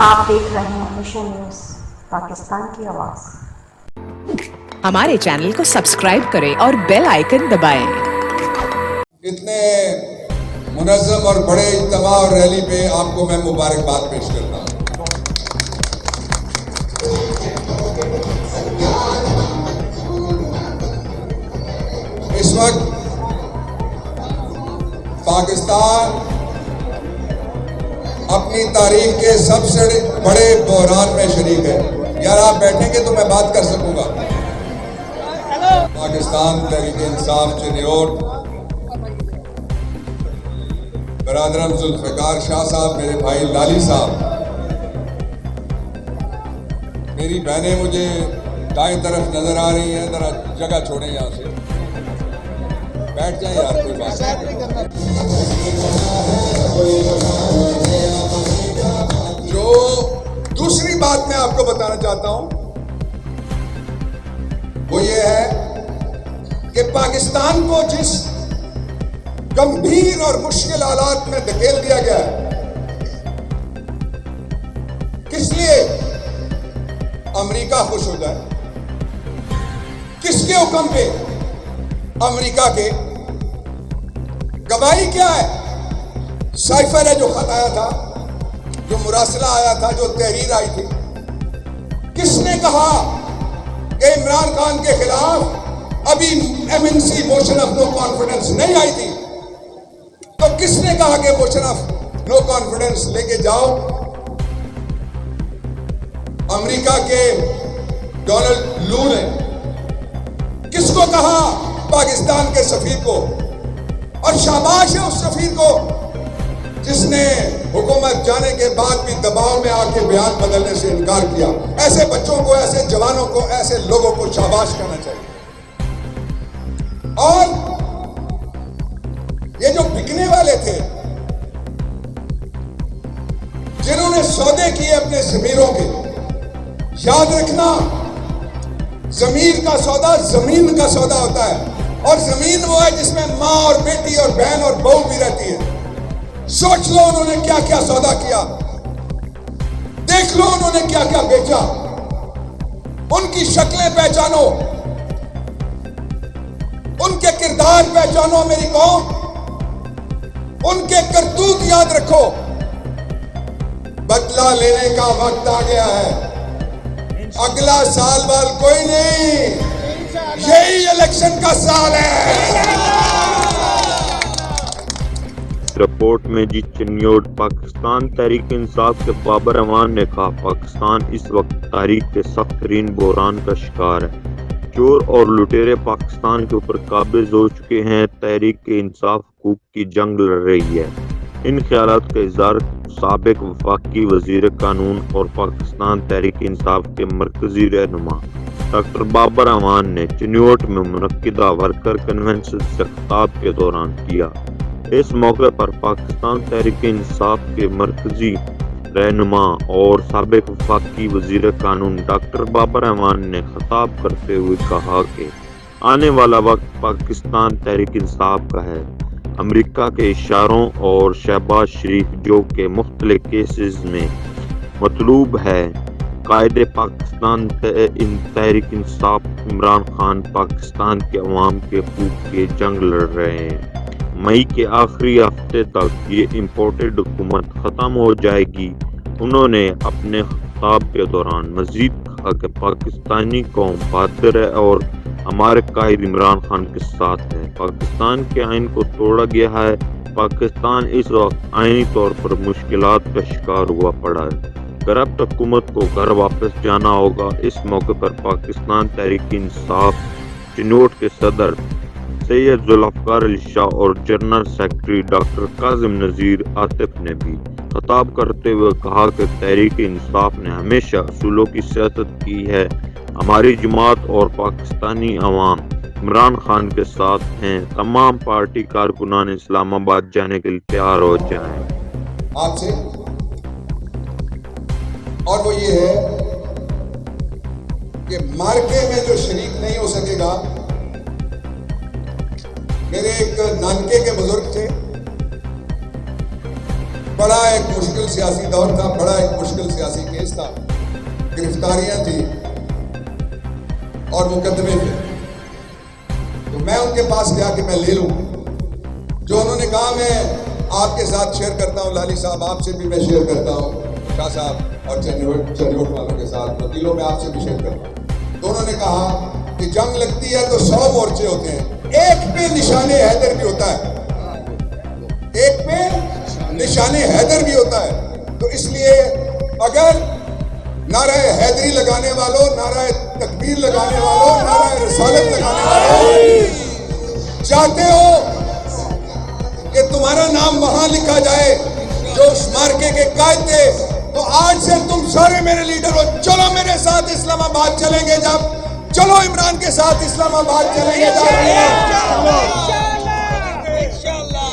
आप देख रहे हैं मिशन न्यूज पाकिस्तान की आवाज। हमारे चैनल को सब्सक्राइब करें और बेल आइकन दबाएं। इतने मुनज़्ज़म और बड़े इज्तिमा और रैली पे आपको मैं मुबारकबाद पेश करता हूँ। इस वक्त पाकिस्तान अपनी तारीख के सबसे बड़े बहरान में शरीक है। यार आप बैठेंगे तो मैं बात कर सकूंगा। पाकिस्तान तहरीक इंसाफ चिन्योट बरादरम जुल्फ़िकार शाह साहब, मेरे भाई लाली साहब, मेरी बहनें मुझे दाएं तरफ नजर आ रही हैं। जरा जगह छोड़ें, यहां से बैठ जाएं यार, कोई बात नहीं। जो दूसरी बात मैं आपको बताना चाहता हूं वो ये है कि पाकिस्तान को जिस गंभीर और मुश्किल हालात में धकेल दिया गया है, किस लिए अमेरिका खुश हो जाए? किसके हुक्म पे? अमेरिका के। गवाही क्या है? साइफर है जो खत आया था, जो मुरासला आया था, जो तहरीर आई थी। किसने कहा कि इमरान खान के खिलाफ अभी MNC motion of no confidence नहीं आई थी? तो किसने कहा कि मोशन ऑफ नो कॉन्फिडेंस लेके जाओ? अमेरिका के डोनाल्ड लू ने। किसको कहा? पाकिस्तान के सफीर को। और शाबाश है उस सफीर को जिसने हुकूमत जाने के बाद भी दबाव में आके बयान बदलने से इनकार किया। ऐसे बच्चों को, ऐसे जवानों को, ऐसे लोगों को शाबाश कहना चाहिए। और ये जो बिकने वाले थे, जिन्होंने सौदे किए अपने जमीरों के, याद रखना जमीर का सौदा जमीन का सौदा होता है। और जमीन वो है जिसमें माँ और बेटी और बहन और बहू भी रहती है। सोच लो उन्होंने क्या क्या सौदा किया, देख लो उन्होंने क्या क्या बेचा। उनकी शक्लें पहचानो, उनके किरदार पहचानो मेरी कौम, उनके करतूत याद रखो। बदला लेने का वक्त आ गया है। अगला साल वाल कोई नहीं, यही इलेक्शन का साल है। रिपोर्ट में जी चिन्योट पाकिस्तान तहरीक इंसाफ के बाबर अमान ने कहा, पाकिस्तान इस वक्त तारीख के सख्त तरीन बहरान का शिकार है। चोर और लुटेरे पाकिस्तान के ऊपर काबिज हो चुके हैं। तहरीक इंसाफ हुकूक की जंग लड़ रही है। इन ख्यालात का इज़हार साबिक वफाकी वज़ीर कानून और पाकिस्तान तहरीक इंसाफ के मरकजी रहनुमा डॉक्टर बाबर अमान ने चिन्योट में मुनक्किदा वर्कर कन्वेंशन से खिताब के दौरान किया। इस मौके पर पाकिस्तान तहरीक इंसाफ के मरकजी रहनुमा और साबिक वफाकी वज़ीर कानून डॉक्टर बाबर अमान ने खिताब करते हुए कहा कि आने वाला वक्त पाकिस्तान तहरीक इंसाफ का है। अमेरिका के इशारों और शहबाज शरीफ जो के मुख्तलिफ केसेस में मतलूब है, कायदे पाकिस्तान तहरीक इंसाफ इमरान खान पाकिस्तान के अवाम के हकूक़ की जंग लड़ रहे हैं। मई के आखिरी हफ्ते तक ये इम्पोर्टेड हुकूमत ख़त्म हो जाएगी। उन्होंने अपने खिताब के दौरान मज़ीद कहा कि पाकिस्तानी कौम बहादुर है और हमारे कायद इमरान खान के साथ है। पाकिस्तान के आइन को तोड़ा गया है। पाकिस्तान इस वक्त आइनी तौर पर मुश्किलात का शिकार हुआ पड़ा है। करप्ट हुकूमत को घर वापस जाना होगा। इस मौके पर पाकिस्तान तहरीक इंसाफ चिन्योट के सदर सैयद जुल्फ़िकार अली शाह और जनरल सेक्रेटरी डॉक्टर काजिम नज़ीर आतिफ ने भी खिताब करते हुए कहा कि तहरीक इंसाफ ने हमेशा असूलों की सियासत की है। हमारी जमात और पाकिस्तानी अवाम इमरान खान के साथ हैं। तमाम पार्टी कारकुनान इस्लामाबाद जाने के लिए तैयार हो जाएं। आपसे, और वो ये है कि मार्के में जो शरीक नहीं हो सकेगा। मेरे एक नानके के बुजुर्ग थे, बड़ा एक मुश्किल सियासी दौर था, बड़ा एक मुश्किल सियासी केस था, गिरफ्तारियां थी और मुकदमे थे। तो मैं उनके पास गया कि मैं ले लूं। जो उन्होंने कहा मैं आपके साथ शेयर करता हूं, लाली साहब आपसे भी मैं शेयर करता हूं, शाह साहब और चनियोट वालों के साथ, वकीलों में आपसे भी शेयर करता हूं। तो उन्होंने कहा कि जंग लगती है तो 100 मोर्चे होते हैं, एक पे निशाने हैदर भी होता है, एक पे निशाने हैदर भी होता है। तो इसलिए अगर नारा हैदरी लगाने वालों, नारा तकबीर लगाने वालों, नारा रिसालत लगाने वालों चाहते हो कि तुम्हारा नाम वहां लिखा जाए जो उस मार्के के कायद थे, तो आज से तुम सारे मेरे लीडर हो, चलो मेरे साथ इस्लामाबाद चलेंगे। जब चलो इमरान के साथ इस्लामाबाद चलेंगे। इंशाअल्लाह।